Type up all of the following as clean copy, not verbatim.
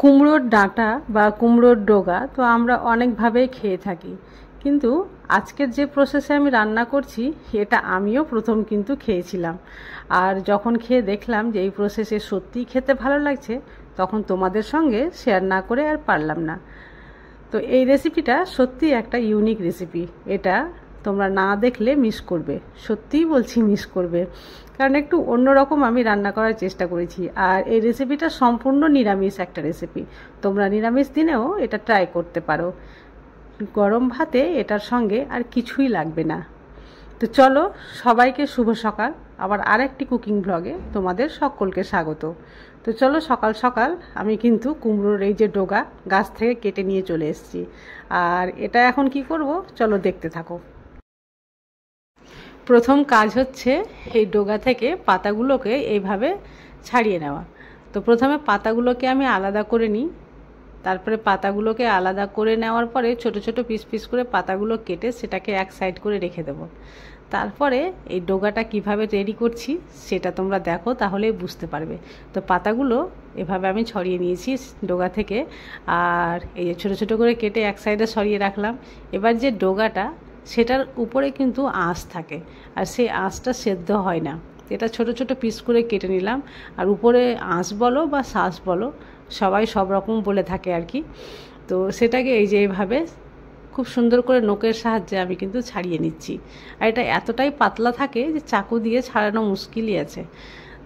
কুমড়োর ডাঁটা বা কুমড়োর ডগা তো আমরা অনেকভাবেই খেয়ে থাকি, কিন্তু আজকের যে প্রসেসে আমি রান্না করছি এটা আমিও প্রথম কিন্তু খেয়েছিলাম। আর যখন খেয়ে দেখলাম যে এই প্রসেসে সত্যিই খেতে ভালো লাগছে, তখন তোমাদের সঙ্গে শেয়ার না করে আর পারলাম না। তো এই রেসিপিটা সত্যি একটা ইউনিক রেসিপি, এটা তোমরা না দেখলে মিস করবে, সত্যিই বলছি মিস করবে, কারণ একটু অন্যরকম আমি রান্না করার চেষ্টা করেছি। আর এই রেসিপিটা সম্পূর্ণ নিরামিষ একটা রেসিপি, তোমরা নিরামিষ দিনেও এটা ট্রাই করতে পারো। গরম ভাতে এটার সঙ্গে আর কিছুই লাগবে না। তো চলো, সবাইকে শুভ সকাল, আবার আরেকটি কুকিং ব্লগে তোমাদের সকলকে স্বাগত। তো চলো, সকাল সকাল আমি কিন্তু কুমড়োর এই যে ডগা গাছ থেকে কেটে নিয়ে চলে এসেছি। আর এটা এখন কি করব চলো দেখতে থাকো। প্রথম কাজ হচ্ছে এই ডগা থেকে পাতাগুলোকে এইভাবে ছাড়িয়ে নেওয়া। তো প্রথমে পাতাগুলোকে আমি আলাদা করে নিই, তারপরে পাতাগুলোকে আলাদা করে নেওয়ার পরে ছোট ছোট পিস পিস করে পাতাগুলো কেটে সেটাকে এক সাইড করে রেখে দেব। তারপরে এই ডগাটা কিভাবে রেডি করছি সেটা তোমরা দেখো, তাহলেই বুঝতে পারবে। তো পাতাগুলো এভাবে আমি ছড়িয়ে নিয়েছি ডগা থেকে, আর এই যে ছোটো ছোটো করে কেটে এক সাইডে সরিয়ে রাখলাম। এবার যে ডগাটা সেটার উপরে কিন্তু আঁশ থাকে, আর সেই আঁশটা সেদ্ধ হয় না। এটা ছোট ছোট পিস করে কেটে নিলাম, আর উপরে আঁশ বলো বা শাঁস বলো, সবাই সব রকম বলে থাকে আর কি। তো সেটাকে এই যে এইভাবে খুব সুন্দর করে নখের সাহায্যে আমি কিন্তু ছাড়িয়ে নিচ্ছি। আর এটা এতটাই পাতলা থাকে যে চাকু দিয়ে ছাড়ানো মুশকিলই আছে।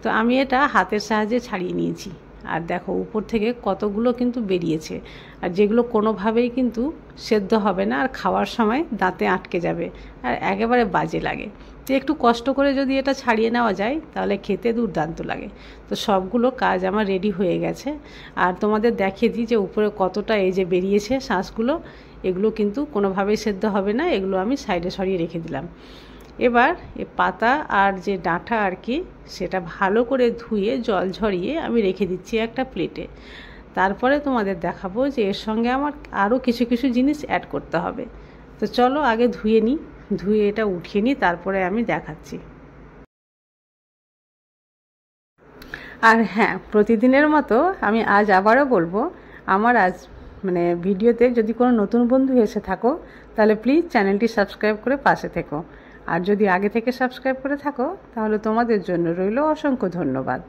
তো আমি এটা হাতের সাহায্যে ছাড়িয়ে নিয়েছি, আর দেখো উপর থেকে কতগুলো কিন্তু বেরিয়েছে, আর যেগুলো কোনোভাবেই কিন্তু সেদ্ধ হবে না, আর খাওয়ার সময় দাঁতে আটকে যাবে আর একেবারে বাজে লাগে। তো একটু কষ্ট করে যদি এটা ছাড়িয়ে নেওয়া যায় তাহলে খেতে দুর্দান্ত লাগে। তো সবগুলো কাজ আমার রেডি হয়ে গেছে, আর তোমাদের দেখিয়ে দিই যে উপরে কতটা এই যে বেরিয়েছে শাঁসগুলো, এগুলো কিন্তু কোনোভাবেই সেদ্ধ হবে না, এগুলো আমি সাইডে সরিয়ে রেখে দিলাম। এবার এই পাতা আর যে ডাঁটা আর কি, সেটা ভালো করে ধুয়ে জল ঝরিয়ে আমি রেখে দিচ্ছি একটা প্লেটে। তারপরে তোমাদের দেখাবো যে এর সঙ্গে আমার আরও কিছু কিছু জিনিস অ্যাড করতে হবে। তো চলো আগে ধুয়ে নিই, ধুয়ে এটা উঠিয়ে নিই, তারপরে আমি দেখাচ্ছি। আর হ্যাঁ, প্রতিদিনের মতো আমি আজ আবারও বলবো, আমার আজ ভিডিওতে যদি কোনো নতুন বন্ধু এসে থাকো তাহলে প্লিজ চ্যানেলটি সাবস্ক্রাইব করে পাশে থেকো, আর যদি আগে থেকে সাবস্ক্রাইব করে থাকো তাহলে তোমাদের জন্য রইল অসংখ্য ধন্যবাদ।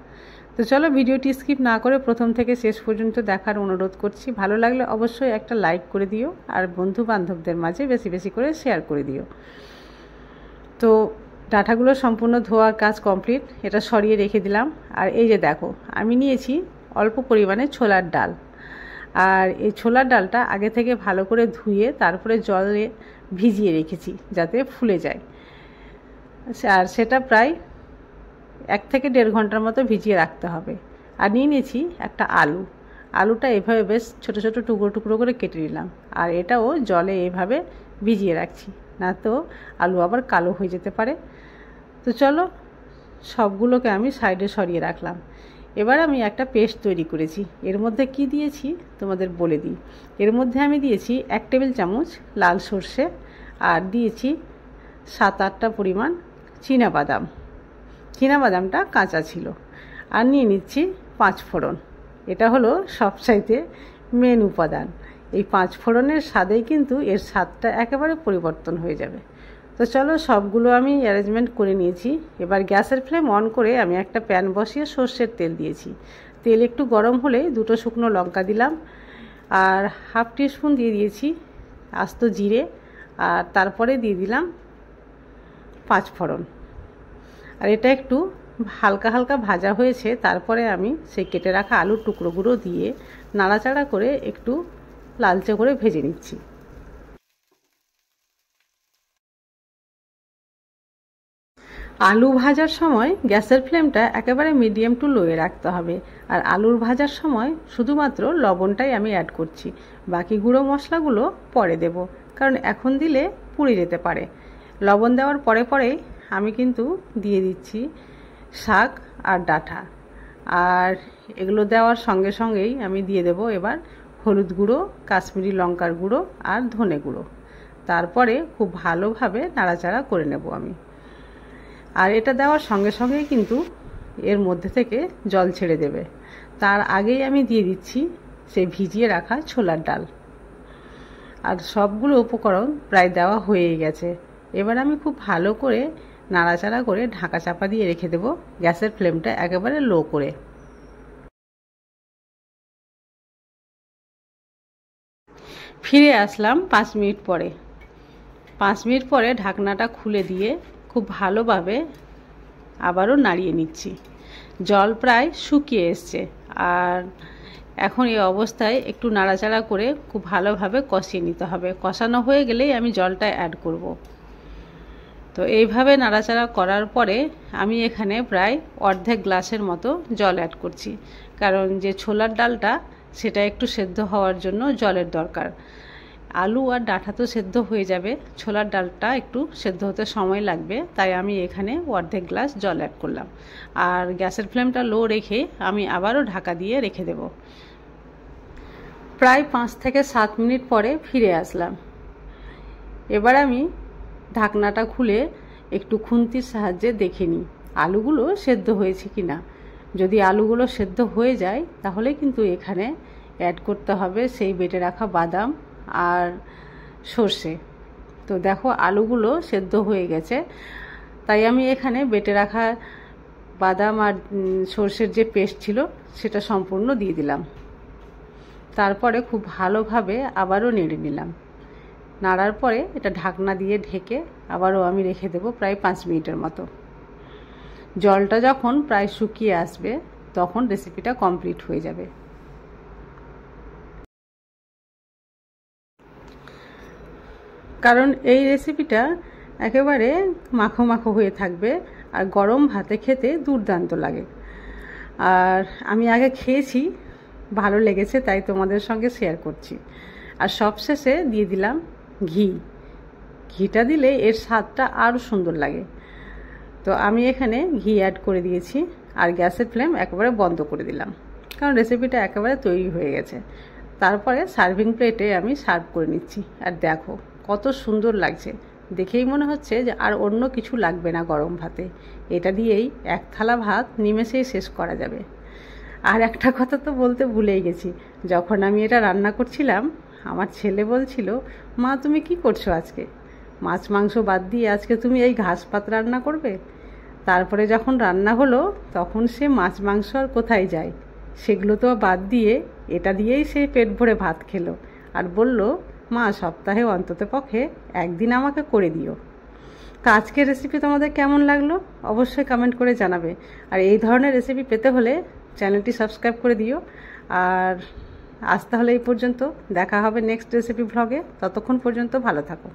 তো চলো, ভিডিওটি স্কিপ না করে প্রথম থেকে শেষ পর্যন্ত দেখার অনুরোধ করছি। ভালো লাগলে অবশ্যই একটা লাইক করে দিও, আর বন্ধু বান্ধবদের মাঝে বেশি বেশি করে শেয়ার করে দিও। তো ডাঁটাগুলো সম্পূর্ণ ধোয়ার কাজ কমপ্লিট, এটা সরিয়ে রেখে দিলাম। আর এই যে দেখো, আমি নিয়েছি অল্প পরিমাণে ছোলার ডাল, আর এই ছোলার ডালটা আগে থেকে ভালো করে ধুয়ে তারপরে জলে ভিজিয়ে রেখেছি যাতে ফুলে যায়। আর সেটা প্রায় 1 থেকে 1.5 ঘন্টার মতো ভিজিয়ে রাখতে হবে। আর নিয়ে নিয়েছি একটা আলু, আলুটা এভাবে বেশ ছোটো ছোটো টুকরো টুকরো করে কেটে নিলাম, আর এটাও জলে এভাবে ভিজিয়ে রাখছি, না তো আলু আবার কালো হয়ে যেতে পারে। তো চলো, সবগুলোকে আমি সাইডে সরিয়ে রাখলাম। এবার আমি একটা পেস্ট তৈরি করেছি। এর মধ্যে কি দিয়েছি তোমাদের বলে দিই। এর মধ্যে আমি দিয়েছি 1 টেবিল চামচ লাল সর্ষে, আর দিয়েছি 7-8টা পরিমাণ চীনাবাদাম, চীনাবাদামটা কাঁচা ছিল। আর নিয়ে নিচ্ছি 5 ফোড়ন, এটা হলো সবচাইতে মেন উপাদান। এই 5 ফোড়নের স্বাদেই কিন্তু এর স্বাদটা একেবারে পরিবর্তন হয়ে যাবে। তো চলো, সবগুলো আমি অ্যারেঞ্জমেন্ট করে নিয়েছি। এবার গ্যাসের ফ্লেম অন করে আমি একটা প্যান বসিয়ে সর্ষের তেল দিয়েছি। তেল একটু গরম হলে 2টো শুকনো লঙ্কা দিলাম, আর 1/2 টিস্পুন দিয়ে দিয়েছি আস্ত জিরে, আর তারপরে দিয়ে দিলাম 5 ফোড়ন। আর এটা একটু হালকা হালকা ভাজা হয়েছে, তারপরে আমি সেই কেটে রাখা আলুর টুকরোগুলো দিয়ে নাড়াচাড়া করে একটু লালচে করে ভেজে নিচ্ছি। আলু ভাজার সময় গ্যাসের ফ্লেমটা একেবারে মিডিয়াম টু লোয়ে রাখতে হবে, আর আলুর ভাজার সময় শুধুমাত্র লবণটাই আমি অ্যাড করছি, বাকি গুঁড়ো মশলাগুলো পরে দেব, কারণ এখন দিলে পুড়ে যেতে পারে। লবণ দেওয়ার পরে পরেই আমি কিন্তু দিয়ে দিচ্ছি শাক আর ডাঁটা, আর এগুলো দেওয়ার সঙ্গে সঙ্গেই আমি দিয়ে দেব এবার হলুদ গুঁড়ো, কাশ্মীরি লঙ্কার গুঁড়ো আর ধনে গুঁড়ো। তারপরে খুব ভালোভাবে নাড়াচাড়া করে নেব আমি। আর এটা দেওয়ার সঙ্গে সঙ্গেই কিন্তু এর মধ্যে থেকে জল ছেড়ে দেবে। তার আগেই আমি দিয়ে দিচ্ছি সেই ভিজিয়ে রাখা ছোলার ডাল। আর সবগুলো উপকরণ প্রায় দেওয়া হয়েই গেছে। এবার আমি খুব ভালো করে নাড়াচাড়া করে ঢাকা চাপা দিয়ে রেখে দেব, গ্যাসের ফ্লেমটা একেবারে লো করে। ফিরে আসলাম 5 মিনিট পরে। 5 মিনিট পরে ঢাকনাটা খুলে দিয়ে খুব ভালোভাবে আবারও নাড়িয়ে নিচ্ছি। জল প্রায় শুকিয়ে এসছে, আর এখন এই অবস্থায় একটু নাড়াচাড়া করে খুব ভালোভাবে কষিয়ে নিতে হবে। কষানো হয়ে গেলেই আমি জলটা অ্যাড করব। তো এইভাবে নাড়াচাড়া করার পরে আমি এখানে প্রায় অর্ধেক গ্লাসের মতো জল অ্যাড করছি, কারণ যে ছোলার ডালটা সেটা একটু সেদ্ধ হওয়ার জন্য জলের দরকার। আলু আর ডাঁটা তো সেদ্ধ হয়ে যাবে, ছোলার ডালটা একটু সেদ্ধ হতে সময় লাগবে, তাই আমি এখানে অর্ধেক গ্লাস জল অ্যাড করলাম। আর গ্যাসের ফ্লেমটা লো রেখে আমি আবারও ঢাকা দিয়ে রেখে দেব। প্রায় 5 থেকে 7 মিনিট পরে ফিরে আসলাম। এবার আমি ঢাকনাটা খুলে একটু খুন্তির সাহায্যে দেখে নিই আলুগুলো সেদ্ধ হয়েছে কি না। যদি আলুগুলো সেদ্ধ হয়ে যায় তাহলে কিন্তু এখানে অ্যাড করতে হবে সেই বেটে রাখা বাদাম আর সর্ষে। তো দেখো আলুগুলো সেদ্ধ হয়ে গেছে, তাই আমি এখানে বেটে রাখা বাদাম আর সর্ষের যে পেস্ট ছিল সেটা সম্পূর্ণ দিয়ে দিলাম। তারপরে খুব ভালোভাবে আবারও নেড়ে নিলাম। নাড়ার পরে এটা ঢাকনা দিয়ে ঢেকে আবারও আমি রেখে দেব প্রায় 5 মিনিটের মতো। জলটা যখন প্রায় শুকিয়ে আসবে তখন রেসিপিটা কমপ্লিট হয়ে যাবে। কারণ এই রেসিপিটা একেবারে মাখো মাখো হয়ে থাকবে আর গরম ভাতে খেতে দুর্দান্ত লাগে। আর আমি আগে খেয়েছি, ভালো লেগেছে, তাই তোমাদের সঙ্গে শেয়ার করছি। আর সবশেষে দিয়ে দিলাম ঘি। ঘিটা দিলে এর স্বাদটা আরও সুন্দর লাগে। তো আমি এখানে ঘি অ্যাড করে দিয়েছি আর গ্যাসের ফ্লেম একেবারে বন্ধ করে দিলাম, কারণ রেসিপিটা একেবারে তৈরি হয়ে গেছে। তারপরে সার্ভিং প্লেটে আমি সার্ভ করে নিচ্ছি। আর দেখো কত সুন্দর লাগছে, দেখেই মনে হচ্ছে যে আর অন্য কিছু লাগবে না গরম ভাতে। এটা দিয়েই এক থালা ভাত নিমেষেই শেষ করা যাবে। আর একটা কথা তো বলতে ভুলেই গেছি, যখন আমি এটা রান্না করছিলাম আমার ছেলে বলছিল, মা তুমি কি করছো আজকে? মাছ মাংস বাদ দিয়ে আজকে তুমি এই ঘাস পাত রান্না করবে? তারপরে যখন রান্না হলো তখন সে মাছ মাংস আর কোথায় যায়, সেগুলো তো বাদ দিয়ে এটা দিয়েই সে পেট ভরে ভাত খেলো। আর বলল, মা সপ্তাহে অন্তত পক্ষে একদিন আমাকে করে দিও। তো আজকের রেসিপি তোমাদের কেমন লাগলো অবশ্যই কমেন্ট করে জানাবে। আর এই ধরনের রেসিপি পেতে হলে চ্যানেলটি সাবস্ক্রাইব করে দিও। আর আজ তাহলে এই পর্যন্ত, দেখা হবে নেক্সট রেসিপি ব্লগে। ততক্ষণ পর্যন্ত ভালো থাকো।